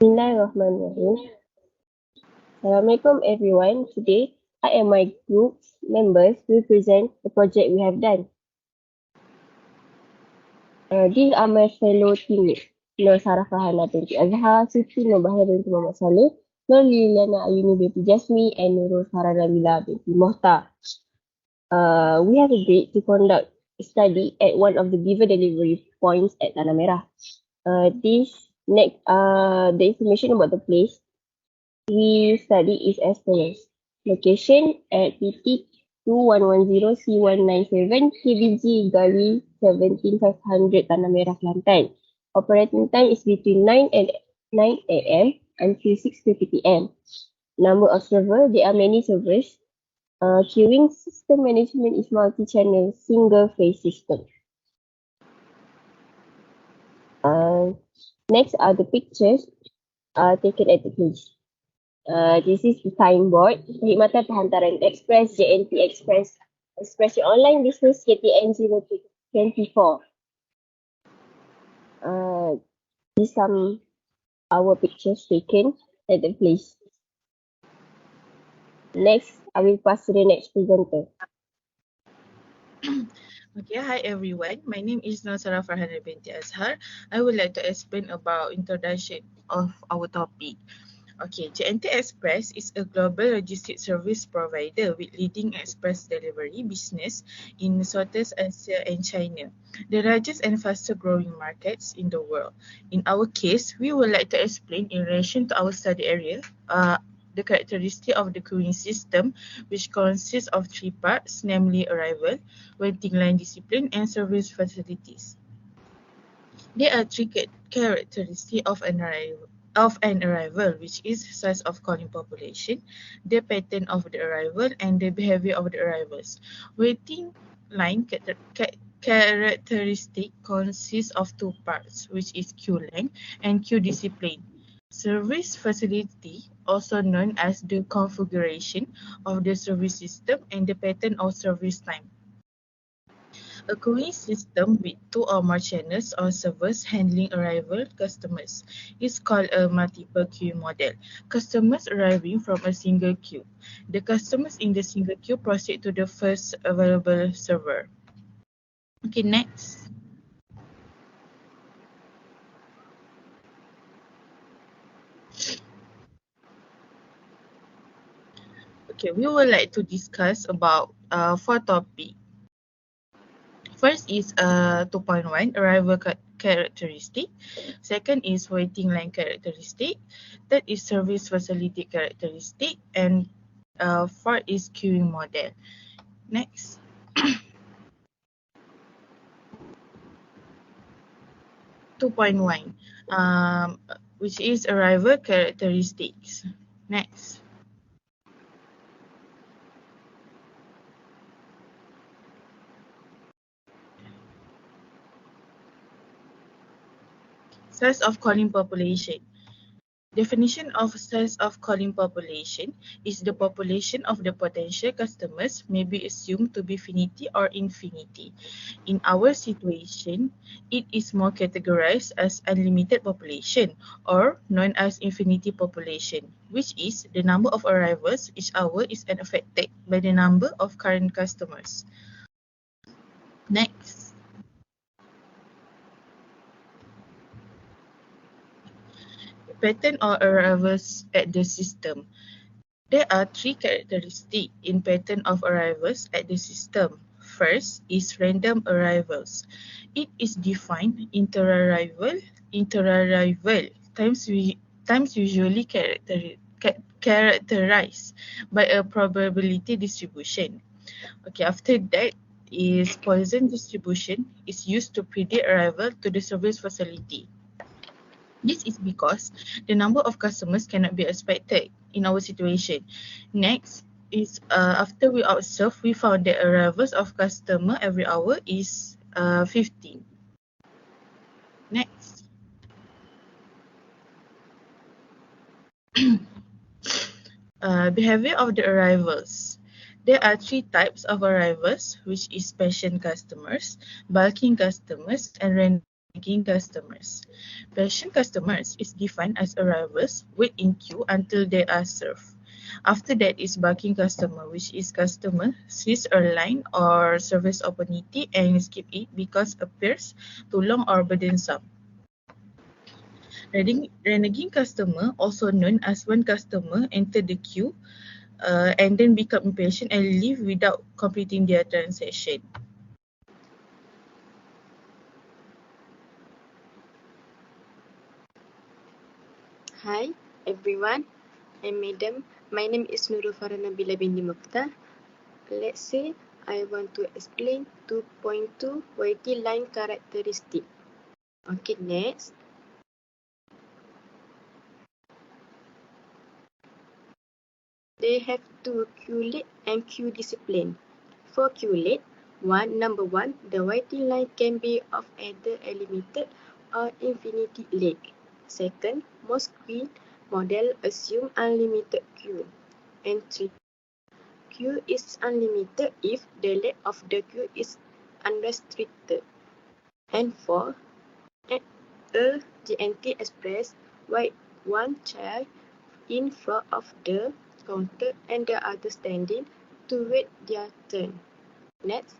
Bismillahirrahmanirrahim. Assalamualaikum everyone. Today, I and my group members will present the project we have done. These are my fellow teammates. Norsarah Farhana binti Azhar, Siti Bahiyah binti Salleh, Norlilyana Ayuni binti Jasmi, and Nurul Fara Nabila binti Mokhtar. We have agreed to conduct a study at one of the beaver delivery points at Tanah Merah. The information about the place we study is as follows. Location at PT 2110C197 KBG Gali 17500 Tanah Merah, Kelantan. Operating time is between 9 a.m. until 6:30 p.m. Number of server, there are many servers. Queuing system management is multi-channel single phase system. Next are the pictures taken at the place. This is the signboard. Perkhidmatan Penghantaran Express, JNT Express, Express your online business, KTN 024. These some our pictures taken at the place. Next, I will pass to the next presenter. Okay, hi everyone. My name is Norsarah Farhana binti Azhar. I would like to explain about introduction of our topic. Okay, JNT Express is a global logistics service provider with leading express delivery business in Southeast Asia and China, the largest and fastest growing markets in the world. In our case, we would like to explain in relation to our study area, the characteristic of the queuing system, which consists of three parts, namely arrival, waiting line discipline, and service facilities. There are three characteristics of an arrival, which is size of calling population, the pattern of the arrival, and the behavior of the arrivals. Waiting line characteristic consists of two parts, which is queue length and queue discipline. Service facility, also known as the configuration of the service system and the pattern of service time. A queuing system with two or more channels or servers handling arrival customers is called a multiple queue model. Customers arriving from a single queue. The customers in the single queue proceed to the first available server. Okay, next. Okay, we would like to discuss about four topics. First is 2.1 arrival characteristic. Second is waiting line characteristic. Third is service facility characteristic. And fourth is queuing model. Next. Two point one, which is arrival characteristics. Next. Size of calling population. Definition of size of calling population is the population of the potential customers may be assumed to be finity or infinity. In our situation, it is more categorized as unlimited population or known as infinity population, which is the number of arrivals each hour is unaffected by the number of current customers. Next. Pattern or arrivals at the system. There are three characteristics in pattern of arrivals at the system. First is random arrivals. It is defined inter-arrival times usually characterized by a probability distribution. Okay, after that is Poisson distribution is used to predict arrival to the service facility. This is because the number of customers cannot be expected in our situation. Next is after we observe, we found that arrivals of customer every hour is 15. Next. Behavior of the arrivals. There are three types of arrivals, which is patient customers, bulking customers, and random nagging customers. Patient customers is defined as arrivals wait in queue until they are served. After that is barking customer, which is customer sees a line or service opportunity and skip it because appears too long or burdensome. Reneging customer, also known as when customer enter the queue and then become impatient and leave without completing their transaction. Hi everyone, I'm Madam. My name is Nurul Fara Nabila binti Mokhtar. Let's say I want to explain 2.2 YT line characteristic. Okay, next. They have to QLate and Q discipline. For QLate, number one, the waiting line can be of either a limited or infinity length. Second, most screen model assume unlimited queue. And three, queue is unlimited if the length of the queue is unrestricted. And four, at a GNT Express, wait one child in front of the counter and the other standing to wait their turn. Next.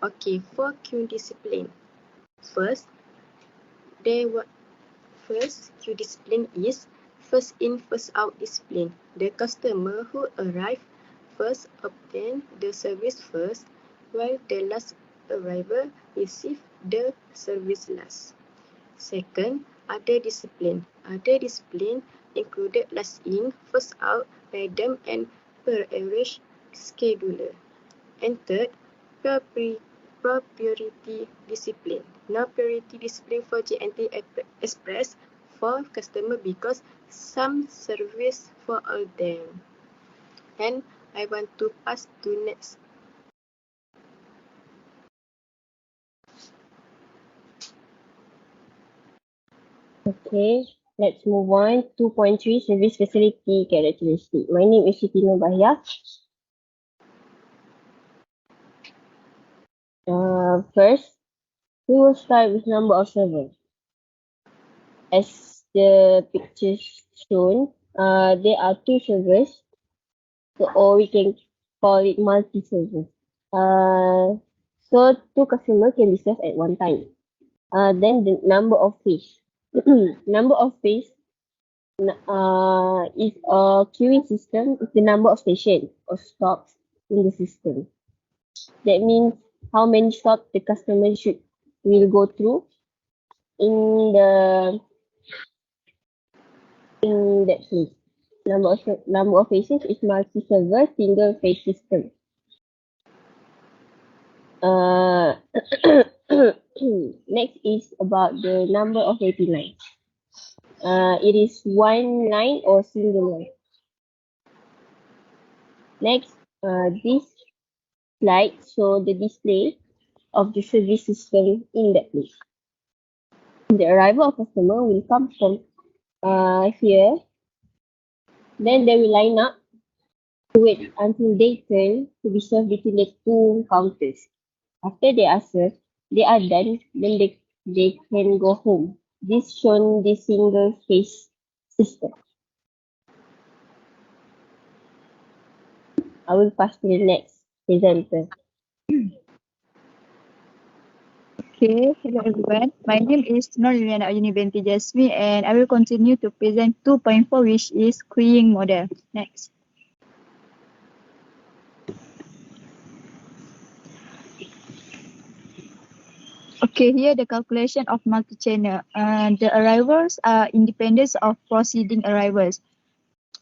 Okay, for queue discipline. First, queue discipline is first in, first out discipline. The customer who arrive first obtain the service first, while the last arrival receive the service last. Second, other discipline. Other discipline included last in, first out, random and per average scheduler. And third, priority discipline. No priority discipline for GNT Express for customer because some service for all them. And I want to pass to next. Okay, let's move on. 2.3 service facility characteristic. My name is Siti Bahiyah. First, we will start with number of servers. As the picture shown, there are two servers, or we can call it multi-servers. So two customers can be served at one time. Then the number of phase. Number of phase is a queuing system is the number of stations or stops in the system. That means how many stops the customer will go through in that place. Number of phases is multi-server single phase system. Next is about the number of waiting lines. It is one line or single line. Next, this slide show the display of the service system in that place. The arrival of customer will come from here. Then they will line up to wait until they turn to be served between the two counters. After they are served, they are done, then they can go home. This shown the single phase system. I will pass to the next presenter. Okay, hello everyone. My name is Norlilyana Ayuni binti Jasmi and I will continue to present 2.4 which is queuing model. Next. Okay, here the calculation of multi-channel. The arrivals are independent of preceding arrivals.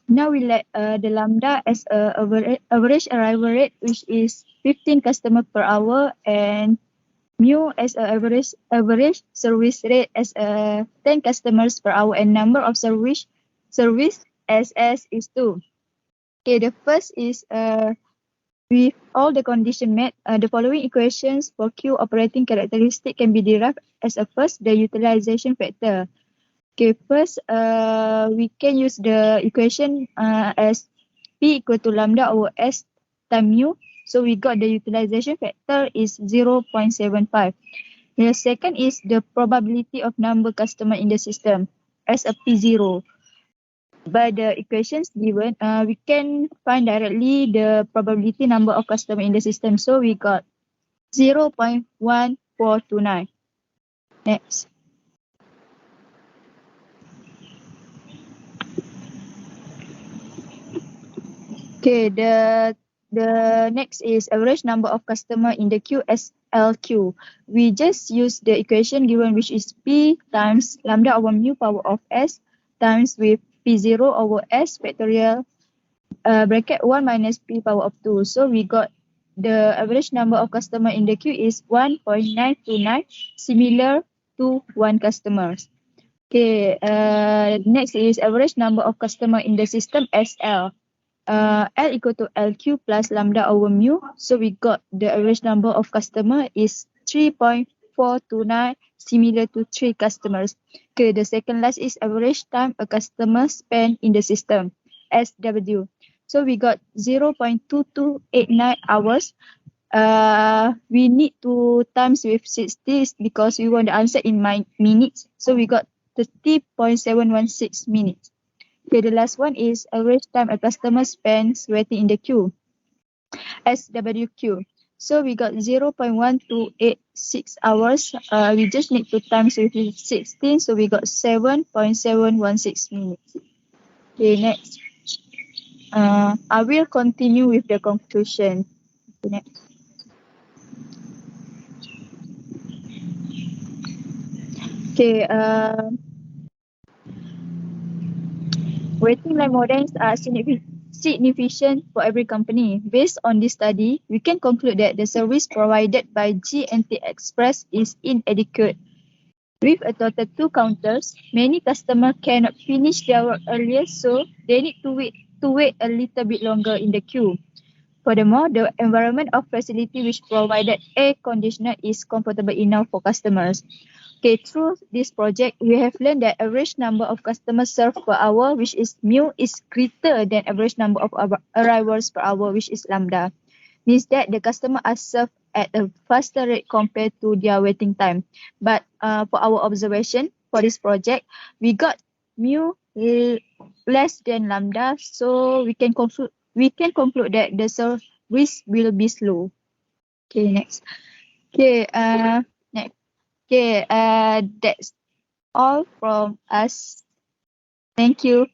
Now we let the lambda as a average arrival rate which is 15 customer per hour and mu as a average service rate as 10 customers per hour and number of service SS is 2. Okay, the first is with all the condition met, the following equations for Q operating characteristic can be derived as a first the utilization factor. Okay, first we can use the equation as P equal to lambda over S time mu. So we got the utilization factor is 0.75. The second is the probability of number customer in the system as a P0. By the equations given, we can find directly the probability number of customer in the system. So we got 0.1429. Next. Okay, the next is average number of customer in the queue as LQ. We just use the equation given, which is P times lambda over mu power of S times with P0 over S factorial bracket 1 minus P power of 2. So we got the average number of customer in the queue is 1.929, similar to 1 customers. Okay, next is average number of customer in the system SL. L equal to LQ plus lambda over mu. So we got the average number of customer is 3.429, similar to 3 customers. Okay, the second last is average time a customer spend in the system, SW. So we got 0.2289 hours. We need to times with 60 because we want the answer in minutes. So we got 30.716 minutes. Okay, the last one is average time a customer spends waiting in the queue, SWQ. So we got 0.1286 hours. We just need to times with 16, so we got 7.716 minutes. Okay, next. I will continue with the conclusion. Okay, next. Okay, waiting line models are significant for every company. Based on this study, we can conclude that the service provided by QMT Express is inadequate. With a total 2 counters, many customers cannot finish their work earlier, so they need to wait a little bit longer in the queue. Furthermore, the environment of facility which provided air conditioner is comfortable enough for customers. Okay, through this project, we have learned that average number of customers served per hour, which is mu, is greater than average number of arrivals per hour, which is lambda. Means that the customer are served at a faster rate compared to their waiting time. But for our observation for this project, we got mu less than lambda, so we can conclude that the service will be slow. Okay, next. Okay, next. Okay, that's all from us. Thank you.